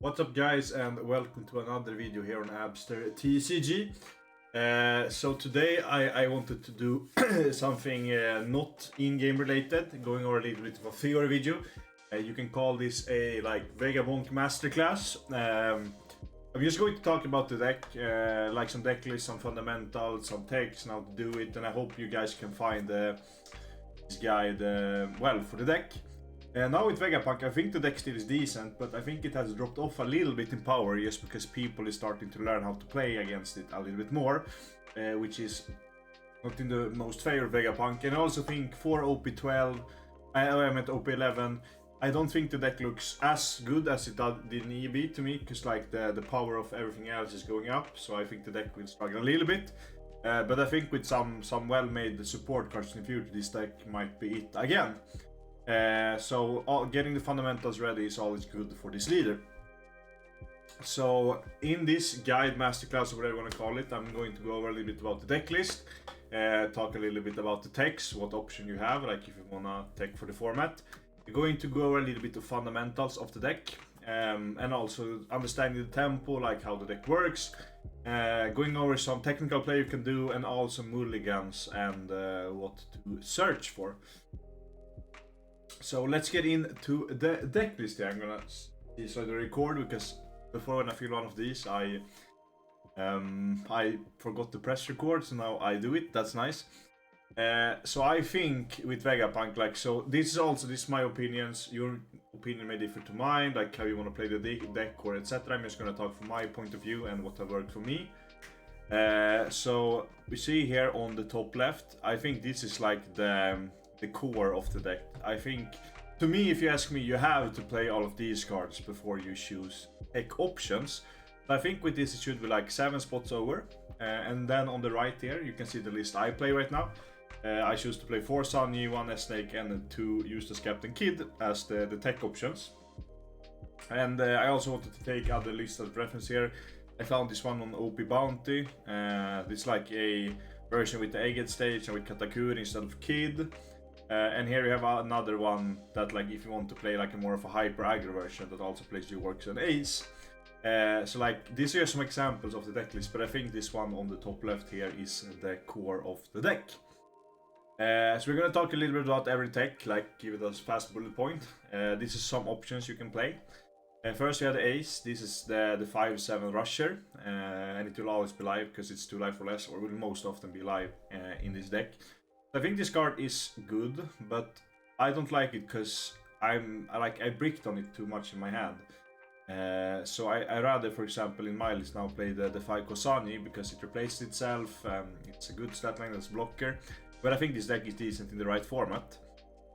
What's up guys, and welcome to another video here on Abster TCG. So today I wanted to do something not in-game related, going over a little bit of a theory video. You can call this a Vegapunk Masterclass. I'm just going to talk about the deck, like some deck lists, some fundamentals, some text, and how to do it, and I hope you guys can find this guide well for the deck. Now with Vegapunk, I think the deck still is decent, but I think it has dropped off a little bit in power just because people is starting to learn how to play against it a little bit more, which is not in the most favorite Vegapunk. And I also think for OP12, I meant OP11, I don't think the deck looks as good as it did in EB to me, because like the power of everything else is going up, so I think the deck will struggle a little bit. But I think with some well-made support cards in the future, this deck might be it again. So getting the fundamentals ready is always good for this leader. So in this guide masterclass, or whatever you want to call it, I'm going to go over a little bit about the deck list, talk a little bit about the techs, what option you have, like if you wanna tech for the format. We're going to go over a little bit of fundamentals of the deck, and also understanding the tempo, like how the deck works, going over some technical play you can do, and also mulligans and what to search for. So let's get into the deck list here. I'm gonna decide to record because before, when I feel one of these, I forgot to press record, so now I do it. That's nice. So I think with Vegapunk, like, so this is my opinions. Your opinion may differ to mine, like how you want to play the deck or etc. I'm just gonna talk from my point of view and what have worked for me. So we see here on the top left, I think this is like the core of the deck. I think, to me, if you ask me, you have to play all of these cards before you choose tech options. I think with this it should be like 7 spots over, and then on the right here you can see the list I play right now. I choose to play 4 Sunny, 1 S-Snake, and 2 Eustace Captain Kid as the tech options. And I also wanted to take other lists as reference here. I found this one on OP Bounty. It's like a version with the Egghead stage and with Katakuri instead of Kid. And here you have another one that, like, if you want to play like a more of a hyper aggro version that also plays your works and ace. So like, these are some examples of the deck list, but I think this one on the top left here is the core of the deck. So we're gonna talk a little bit about every tech, like give it a fast bullet point. This is some options you can play. First we have the ace. This is the 5/7 rusher, and it will always be live because it's 2 life or less, or will most often be live in this deck. I think this card is good, but I don't like it because I bricked on it too much in my hand. So I rather, for example, in my list now play the 5 Kosani because it replaces itself. It's a good stat line as blocker, but I think this deck is decent in the right format.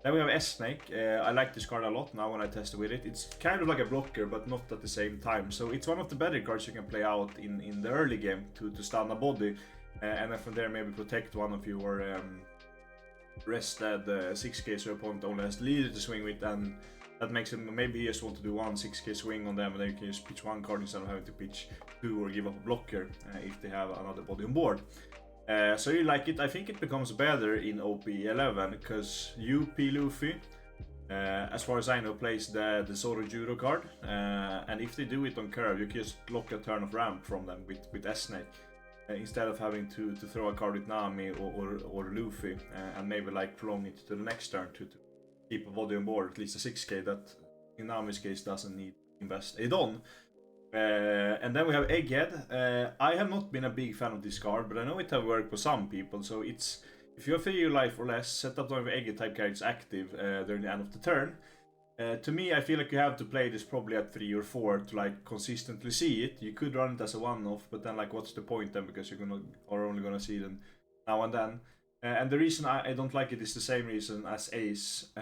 Then we have S-Snake. I like this card a lot now when I tested with it. It's kind of like a blocker, but not at the same time. So it's one of the better cards you can play out in the early game to stun a body, and then from there maybe protect one of your rested 6k, so your opponent only has the leader to swing with, and that makes him, maybe he just want to do one 6k swing on them, and then you can just pitch 1 card instead of having to pitch 2 or give up a blocker if they have another body on board. So you like it. I think it becomes better in OP11 because UP Luffy, as far as I know, plays the Zoro Judo card, and if they do it on curve, you can just lock a turn of ramp from them with S-Snake. Instead of having to throw a card with Nami or Luffy, and maybe like prolong it to the next turn to keep a body on board, at least a 6k that in Nami's case doesn't need to invest a Don. And then we have Egghead. I have not been a big fan of this card, but I know it have worked for some people, so it's, if you have 3 life or less, set up one of Egghead type cards active during the end of the turn. To me, I feel like you have to play this probably at 3 or 4 to like consistently see it. You could run it as a one-off, but then like what's the point then, because you're only gonna see them now and then. And the reason I don't like it is the same reason as Ace,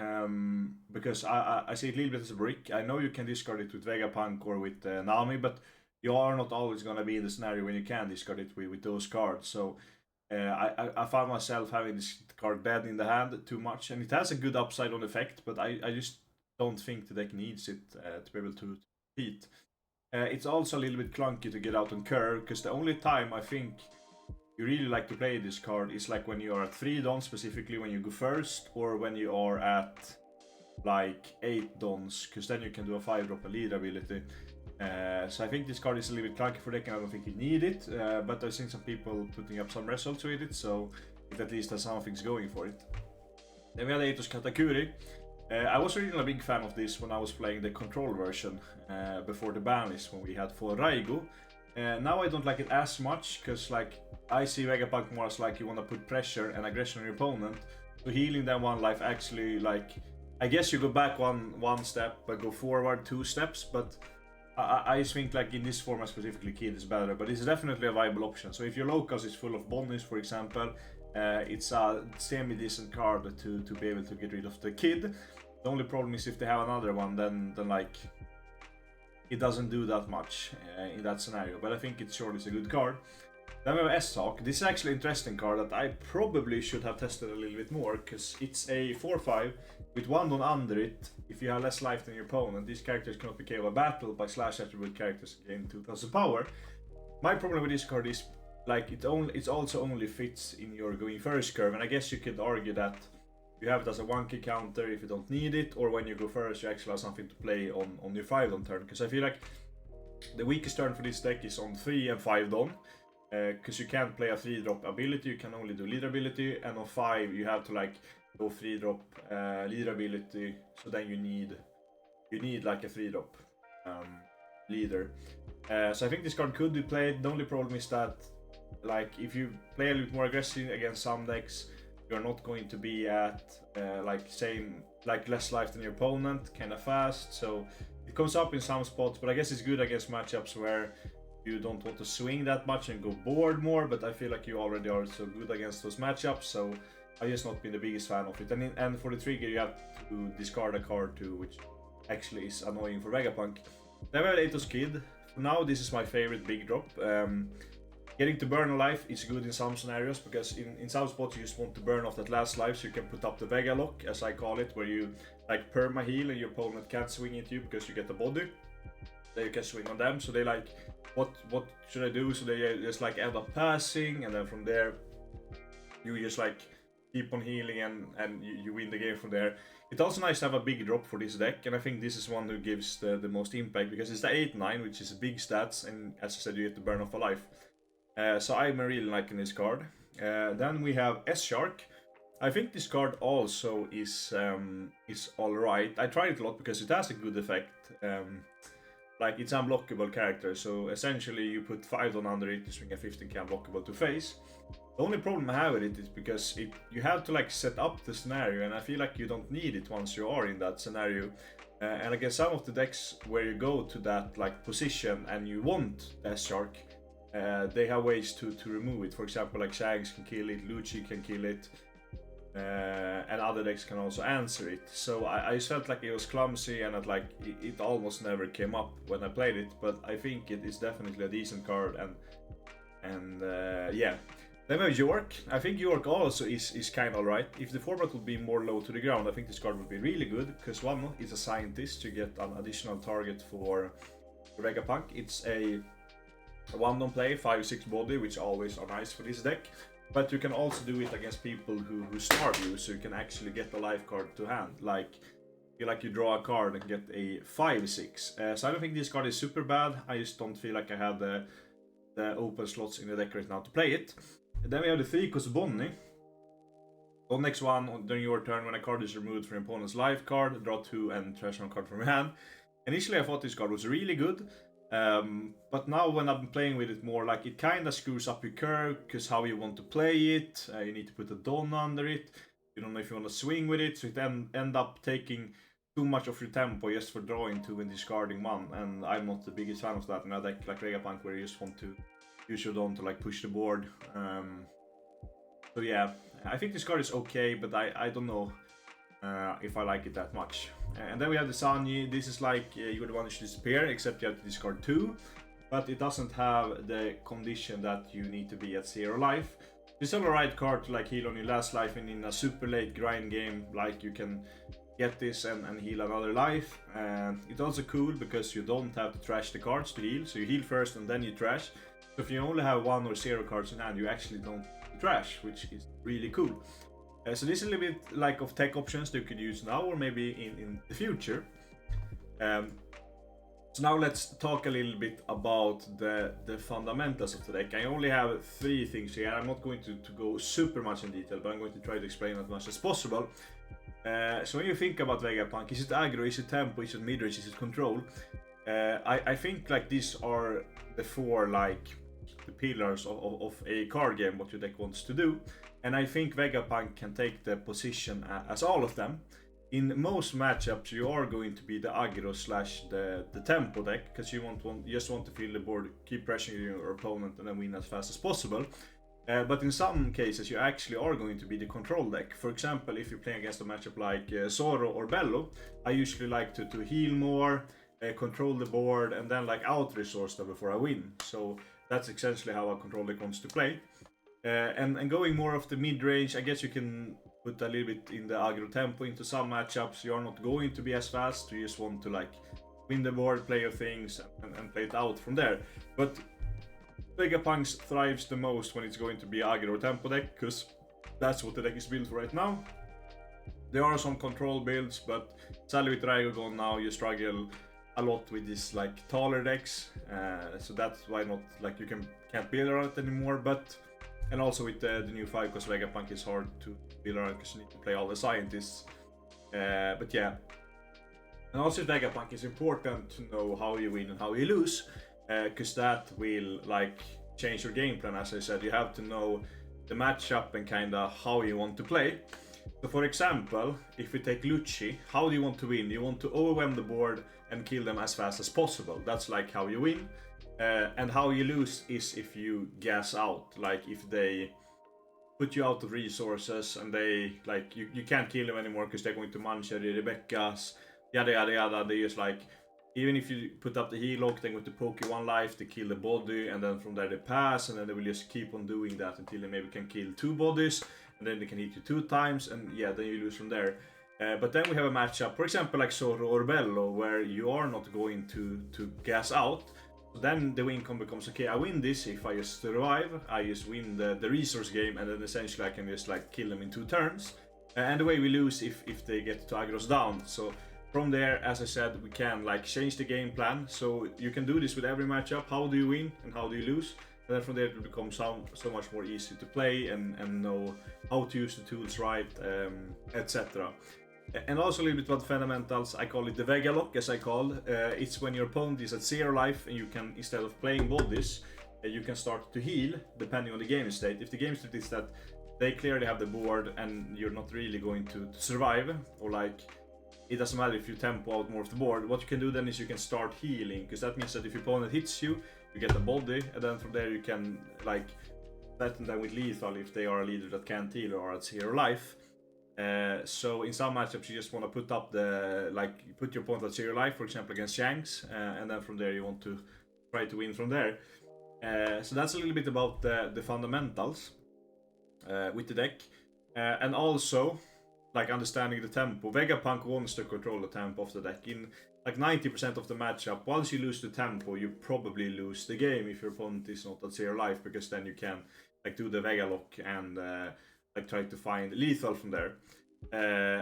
because I see it a little bit as a brick. I know you can discard it with Vegapunk or with Nami, but you are not always gonna be in the scenario when you can discard it with those cards. So I found myself having this card dead in the hand too much, and it has a good upside on effect, but I just don't think the deck needs it to be able to compete. It's also a little bit clunky to get out on curve, because the only time I think you really like to play this card is like when you are at 3 dons, specifically when you go first, or when you are at like 8 dons, because then you can do a 5-drop a lead ability. So I think this card is a little bit clunky for deck and I don't think you need it, but I've seen some people putting up some results with it, so it at least has something's going for it. Then we had Atos Katakuri. I was really a big fan of this when I was playing the control version before the ban list when we had for Raigo. Now I don't like it as much, because like I see Vegapunk more as like you want to put pressure and aggression on your opponent. So healing them 1 life actually, like, I guess you go back one step but go forward 2 steps, but I think like in this format specifically Kid is better, but it's definitely a viable option. So if your locals is full of Bonnies, for example, it's a semi-decent card to be able to get rid of the Kid. The only problem is if they have another one, then like it doesn't do that much in that scenario, but I think it sure is a good card. Then we have S-Hawk. This is actually an interesting card that I probably should have tested a little bit more, because it's a 4/5 with 1 don under it. If you have less life than your opponent, these characters cannot be KO by battle by slash attribute characters gain 2000 power. My problem with this card is like it also only fits in your going first curve, and I guess you could argue that you have it as a 1k counter if you don't need it, or when you go first you actually have something to play on your 5 don turn, because I feel like the weakest turn for this deck is on 3 and 5 don. Because you can't play a 3-drop ability, you can only do leader ability, and on 5 you have to like go 3-drop leader ability, so then you need like a 3-drop leader. So I think this card could be played. The only problem is that like if you play a little more aggressive against some decks, you're not going to be at like less life than your opponent, kinda fast, so it comes up in some spots, but I guess it's good against matchups where you don't want to swing that much and go board more, but I feel like you already are so good against those matchups, so I just not been the biggest fan of it. And for the trigger you have to discard a card too, which actually is annoying for Vegapunk. Then we have Atos Kid. For now this is my favorite big drop. Getting to burn a life is good in some scenarios, because in some spots you just want to burn off that last life, so you can put up the Vega lock, as I call it, where you like perma heal and your opponent can't swing into you because you get the body. Then you can swing on them, so they like, what should I do? So they just like end up passing, and then from there you just like keep on healing and you win the game from there. It's also nice to have a big drop for this deck, and I think this is one who gives the most impact, because it's the 8/9, which is big stats, and as I said, you get to burn off a life. So I'm really liking this card. Then we have S-Shark. I think this card also is alright. I tried it a lot because it has a good effect. Like it's unblockable character, so essentially you put 5 on under it to swing a 15k unblockable to face. The only problem I have with it is because you have to like set up the scenario, and I feel like you don't need it once you are in that scenario. And I guess some of the decks where you go to that like position and you want S-Shark, they have ways to remove it. For example, like Shags can kill it, Lucci can kill it, and other decks can also answer it. So I just felt like it was clumsy, and that like it almost never came up when I played it. But I think it is definitely a decent card, and yeah. Then we have York. I think York also is kind of alright. If the format would be more low to the ground, I think this card would be really good, because one is a scientist to get an additional target for Vegapunk. It's a 1 play, 5/6 body, which always are nice for this deck. But you can also do it against people who starve you, so you can actually get a life card to hand. Like you draw a card and get a 5/6. So I don't think this card is super bad. I just don't feel like I have the open slots in the deck right now to play it. And then we have the 3-cost Bonnie. On next one, during your turn, when a card is removed from your opponent's life card, draw 2 and trash one card from your hand. Initially I thought this card was really good. But now when I've been playing with it more, like it kind of screws up your curve, because how you want to play it, you need to put a Don under it, you don't know if you want to swing with it, so it end up taking too much of your tempo just for drawing 2 and discarding 1, and I'm not the biggest fan of that in a deck like Vegapunk, where you just want to use your Don to like push the board. So yeah, I think this card is okay, but I don't know if I like it that much. And then we have the Sanji. This is like you're the one who should disappear, except you have to discard 2, but it doesn't have the condition that you need to be at 0 life. This is a right card to like heal on your last life, and in a super late grind game, like you can get this and heal another life. And it's also cool because you don't have to trash the cards to heal, so you heal first and then you trash. So if you only have 1 or 0 cards in hand, you actually don't trash, which is really cool. So this is a little bit like of tech options that you could use now, or maybe in the future. So now let's talk a little bit about the fundamentals of the deck. I only have 3 things here. I'm not going to go super much in detail, but I'm going to try to explain as much as possible. So when you think about Vegapunk, is it aggro, is it tempo, is it midrange, is it control? I think like these are the 4 like the pillars of a card game, what your deck wants to do. And I think Vegapunk can take the position as all of them. In most matchups, you are going to be the aggro slash the tempo deck, because you just want to fill the board, keep pressuring your opponent, and then win as fast as possible. But in some cases, you actually are going to be the control deck. For example, if you're playing against a matchup like Zoro or Bello, I usually like to heal more, control the board, and then like out-resource them before I win. So that's essentially how a control deck wants to play. And going more of the mid-range, I guess you can put a little bit in the aggro tempo into some matchups. You are not going to be as fast, you just want to like win the board, play your things, and play it out from there. But Vegapunk thrives the most when it's going to be aggro tempo deck, because that's what the deck is built for right now. There are some control builds, but sadly with Raigo gone now, you struggle a lot with these like taller decks, so that's why not like you can't build around it anymore. But and also with the new 5, because Vegapunk is hard to build around because you need to play all the scientists. But yeah, and also with Vegapunk it's important to know how you win and how you lose, because that will like change your game plan. As I said, you have to know the matchup and kind of how you want to play. So for example, if we take Lucci, how do you want to win? You want to overwhelm the board and kill them as fast as possible. That's like how you win. And how you lose is if you gas out, like if they put you out of resources and they like you can't kill them anymore because they're going to munch the Rebecca's, yada yada yada. They just like, even if you put up the heal lock, they're going to poke you 1 life, they kill the body, and then from there they pass, and then they will just keep on doing that until they maybe can kill 2 bodies, and then they can hit you 2 times, and yeah, then you lose from there. But then we have a matchup, for example like Zoro or Bello, where you are not going to gas out. So then the win becomes, okay, I win this if I just survive, I just win the resource game, and then essentially I can just like kill them in 2 turns. And the way we lose if they get to aggro us down. So from there, as I said, we can like change the game plan. So you can do this with every matchup. How do you win and how do you lose? And then from there it will become so much more easy to play and know how to use the tools right, etc. And also a little bit about fundamentals. I call it the Vega lock, as I call. It's when your opponent is at 0 life and you can, instead of playing bodies, you can start to heal depending on the game state. If the game state is that they clearly have the board and you're not really going to survive, or like it doesn't matter if you tempo out more of the board, what you can do then is you can start healing, because that means that if your opponent hits you, you get a body, and then from there you can like threaten them with lethal if they are a leader that can't heal or are at 0 life. So in some matchups you just want to put up the, like, put your opponent at 0 life, for example against Shanks, and then from there you want to try to win from there. So that's a little bit about the fundamentals with the deck, and also like understanding the tempo. Vegapunk wants to control the tempo of the deck. In like 90% of the matchup, once you lose the tempo, you probably lose the game if your opponent is not at 0 life, because then you can like do the Vega lock and like try to find lethal from there.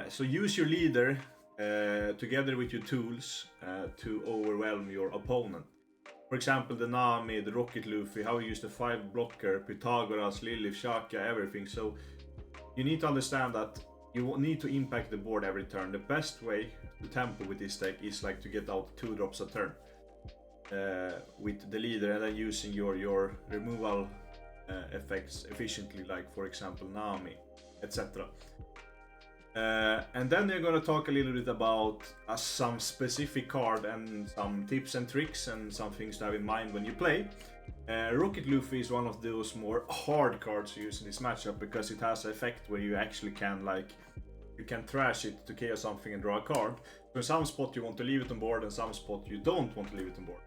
So use your leader together with your tools to overwhelm your opponent. For example, the Nami, the Rocket Luffy, how you use the 5 blocker, Pythagoras, Lilith, Shaka, everything. So you need to understand that you need to impact the board every turn. The best way to tempo with this deck is like to get out 2 drops a turn with the leader, and then using your removal effects efficiently, like for example Nami, etc. And then we're gonna talk a little bit about some specific card and some tips and tricks and some things to have in mind when you play. Rocket Luffy is one of those more hard cards to use in this matchup, because it has an effect where you actually can like, you can trash it to KO something and draw a card. So in some spot you want to leave it on board, and some spot you don't want to leave it on board.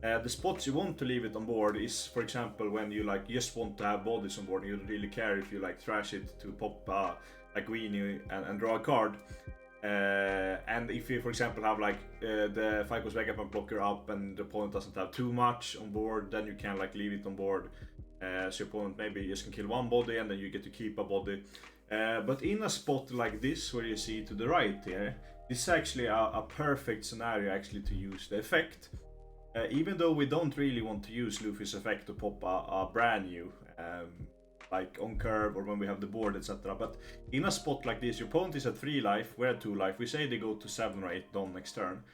The spots you want to leave it on board is, for example, when you like just want to have bodies on board and you don't really care if you like trash it to pop like Weenie and draw a card. And if you, for example, have like the Ficos Vegapunk blocker up and the opponent doesn't have too much on board, then you can like leave it on board. So your opponent maybe just can kill 1 body and then you get to keep a body. But in a spot like this, where you see to the right here, this is actually a perfect scenario actually to use the effect. Even though we don't really want to use Luffy's effect to pop a brand new, like on curve or when we have the board, etc. But in a spot like this, your opponent is at 3 life, we're at 2 life, we say they go to 7 or 8 Don next turn.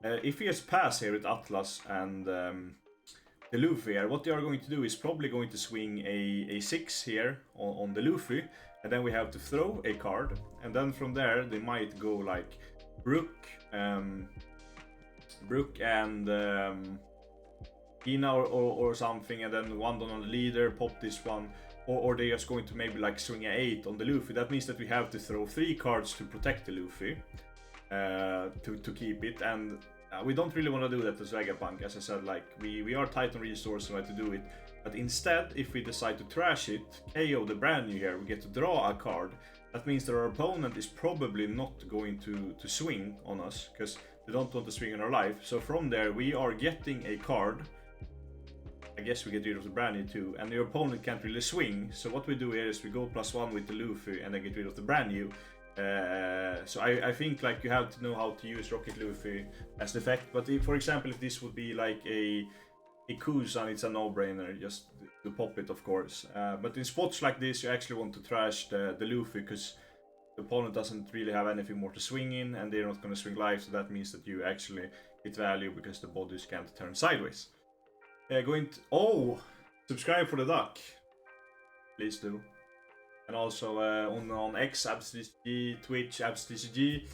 If he has pass here with Atlas and the Luffy here, what they are going to do is probably going to swing a 6 here on the Luffy, and then we have to throw a card, and then from there they might go like Brook and Ina or something, and then 1 Don on the leader, pop this one, or they're just going to maybe like swing a 8 on the Luffy. That means that we have to throw 3 cards to protect the Luffy, to keep it, and we don't really want to do that as Vegapunk. As I said, like we are tight on resources to do it, but instead, if we decide to trash it, KO the brand new here, we get to draw a card. That means that our opponent is probably not going to swing on us, because they don't want to swing on our life. So from there, we are getting a card. I guess we get rid of the brand new too, and your opponent can't really swing. So what we do here is we go +1 with the Luffy and then get rid of the brand new. So I think like you have to know how to use Rocket Luffy as the effect. But if, for example, if this would be like a Kusan, it's a no-brainer just to pop it, of course. But in spots like this, you actually want to trash the Luffy, because the opponent doesn't really have anything more to swing in, and they're not going to swing live. So that means that you actually get value because the bodies can't turn sideways. Subscribe for the duck, please do. And also on X, AbsTCG, Twitch, AbsTCG.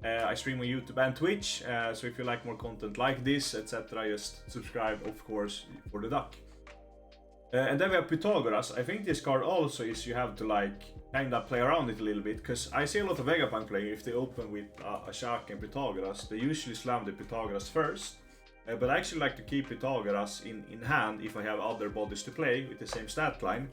I stream on YouTube and Twitch, so if you like more content like this, etc., just subscribe, of course, for the duck. And then we have Pythagoras. I think this card also is you have to like kinda play around it a little bit, because I see a lot of Vegapunk playing, if they open with a Shaka and Pythagoras, they usually slam the Pythagoras first. But I actually like to keep Pythagoras in hand if I have other bodies to play with the same stat line.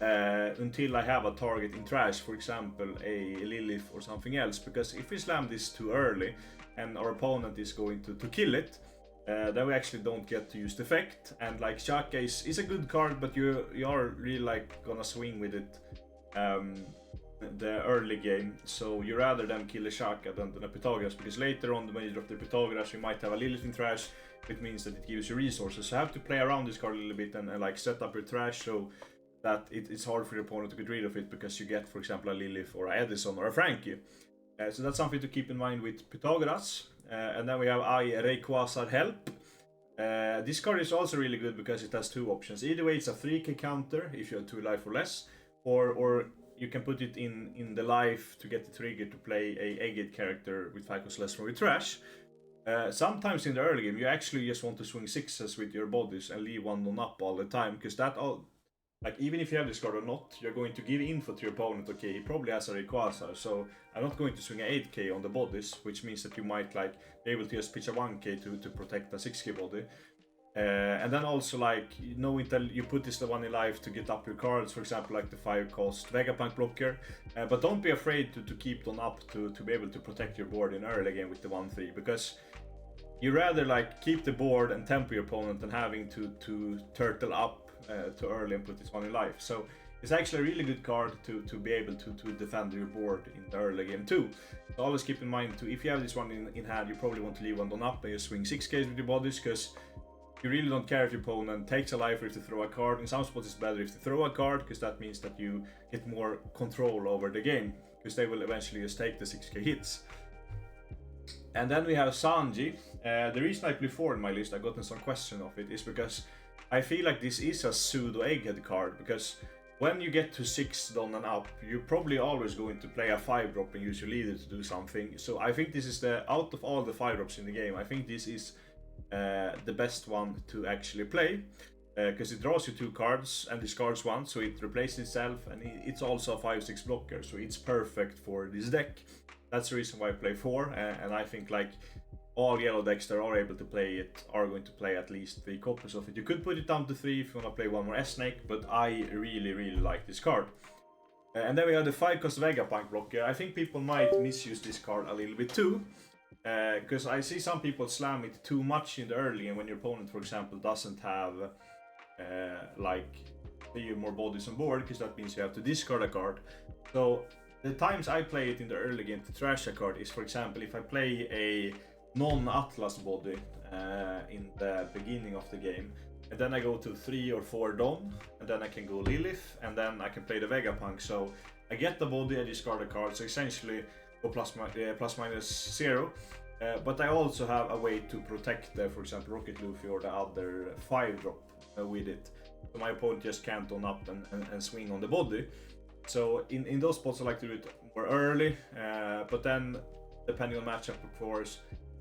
Until I have a target in trash, for example a Lilith or something else, because if we slam this too early and our opponent is going to kill it, then we actually don't get to use the effect. And like Shaka is a good card, but you are really like gonna swing with it the early game, so you rather than kill a Shaka than a Pythagoras, because later on when you drop the Pythagoras you might have a Lilith in trash, which means that it gives you resources. So you have to play around this card a little bit and like set up your trash so that it's hard for your opponent to get rid of it, because you get, for example, a Lilith or a Edison or a Frankie. So that's something to keep in mind with Pythagoras. And then we have Rayquaza Help. This card is also really good because it has 2 options. Either way, it's a 3k counter if you have 2 life or less, or you can put it in the life to get the trigger to play a Egghead character with 5 cost less from your trash. Sometimes in the early game, you actually just want to swing 6s with your bodies and leave 1 on up all the time, because that all, like even if you have this card or not, you're going to give info to your opponent. Okay, he probably has a Rayquaza, so I'm not going to swing an 8k on the bodies, which means that you might like be able to just pitch a 1k to protect a 6k body. And then also, like, you know, until you put this the 1 in life to get up your cards, for example, like the 5 cost Vegapunk blocker. But don't be afraid to keep them up to be able to protect your board in early game with the 1-3, because you rather like keep the board and tempo your opponent than having to turtle up too early and put this 1 in life. So it's actually a really good card to be able to defend your board in the early game too. So always keep in mind too, if you have this one in hand, you probably want to leave 1 on up and you swing 6k with your bodies, because you really don't care if your opponent takes a life or if they throw a card. In some spots it's better if they throw a card, because that means that you get more control over the game, because they will eventually just take the 6k hits. And then we have Sanji. The reason I play 4 in my list, I gotten some question of it, is because I feel like this is a pseudo Egghead card, because when you get to 6 Don and up, you're probably always going to play a 5 drop and use your leader to do something. So I think this is out of all the 5 drops in the game, I think this is the best one to actually play, because it draws you 2 cards and discards 1, so it replaces itself, and it's also a 5/6 blocker, so it's perfect for this deck. That's the reason why I play 4, and I think like all yellow decks that are able to play it are going to play at least 3 copies of it. You could put it down to 3 if you want to play 1 more S-Snake, but I really like this card. And then we have the 5 cost Vegapunk blocker. I think people might misuse this card a little bit too, because I see some people slam it too much in the early, and when your opponent, for example, doesn't have like 3 or more bodies on board, because that means you have to discard a card. So the times I play it in the early game to trash a card is, for example, if I play a non-Atlas body, in the beginning of the game. And then I go to 3 or 4 Don, and then I can go Lilith, and then I can play the Vegapunk. So I get the body, I discard a card, so essentially go plus minus 0. But I also have a way to protect, for example, Rocket Luffy or the other 5-drop with it. So my opponent just can't on up and swing on the body. So in those spots I like to do it more early, but then depending on matchup of course.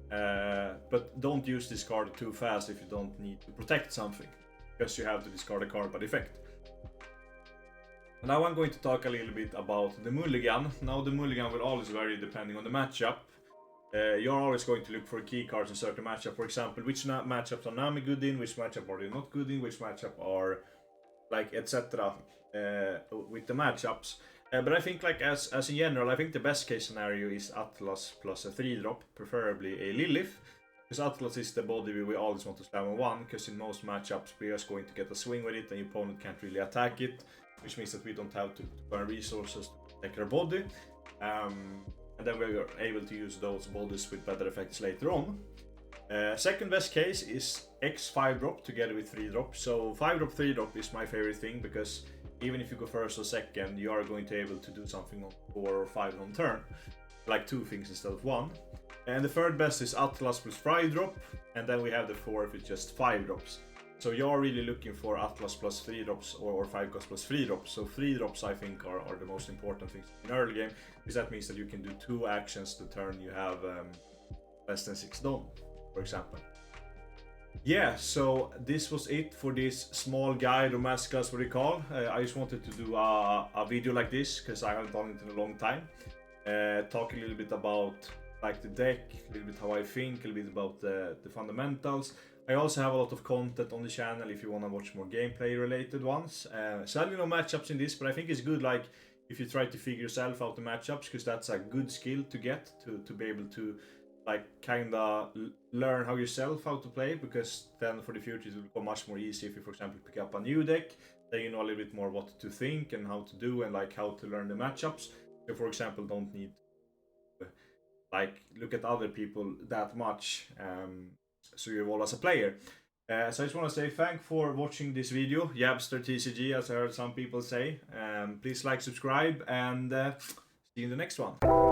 But don't use this card too fast if you don't need to protect something, because you have to discard a card by defect. Now I'm going to talk a little bit about the Mulligan. Now the Mulligan will always vary depending on the matchup. You're always going to look for key cards in certain matchup. For example, which matchups are Nami good in, which matchup are they not good in, which matchup are like etc. With the matchups. But I think like as in general, I think the best case scenario is Atlas plus a 3-drop, preferably a Lilith. Because Atlas is the body we always want to slam on 1, because in most matchups we are just going to get a swing with it and your opponent can't really attack it. Which means that we don't have to burn resources to protect our body. And then we're able to use those bodies with better effects later on. Second best case is X 5-drop together with 3-drop. So 5-drop, 3-drop is my favorite thing, because even if you go first or second, you are going to be able to do something on 4 or 5 on turn. Like 2 things instead of 1. And the third best is Atlas plus 5-drop. And then we have the fourth with just 5-drops. So you're really looking for Atlas plus 3-drops or 5 cost plus 3-drops. So 3-drops I think are the most important things in early game, because that means that you can do 2 actions the turn you have less than 6 done, for example. Yeah, so this was it for this small guide or masterclass, what you call. I just wanted to do a video like this because I haven't done it in a long time. Talk a little bit about like the deck, a little bit how I think, a little bit about the fundamentals. I also have a lot of content on the channel if you want to watch more gameplay related ones. Sadly no matchups in this, but I think it's good like if you try to figure yourself out the matchups, because that's a good skill to get to be able to like kinda learn how to play, because then for the future it will become much more easy if you for example pick up a new deck, then you know a little bit more what to think and how to do and like how to learn the matchups. You for example don't need to like look at other people that much, so you evolve as a player. So I just want to say thanks for watching this video, Yabster TCG as I heard some people say. Please like, subscribe, and see you in the next one.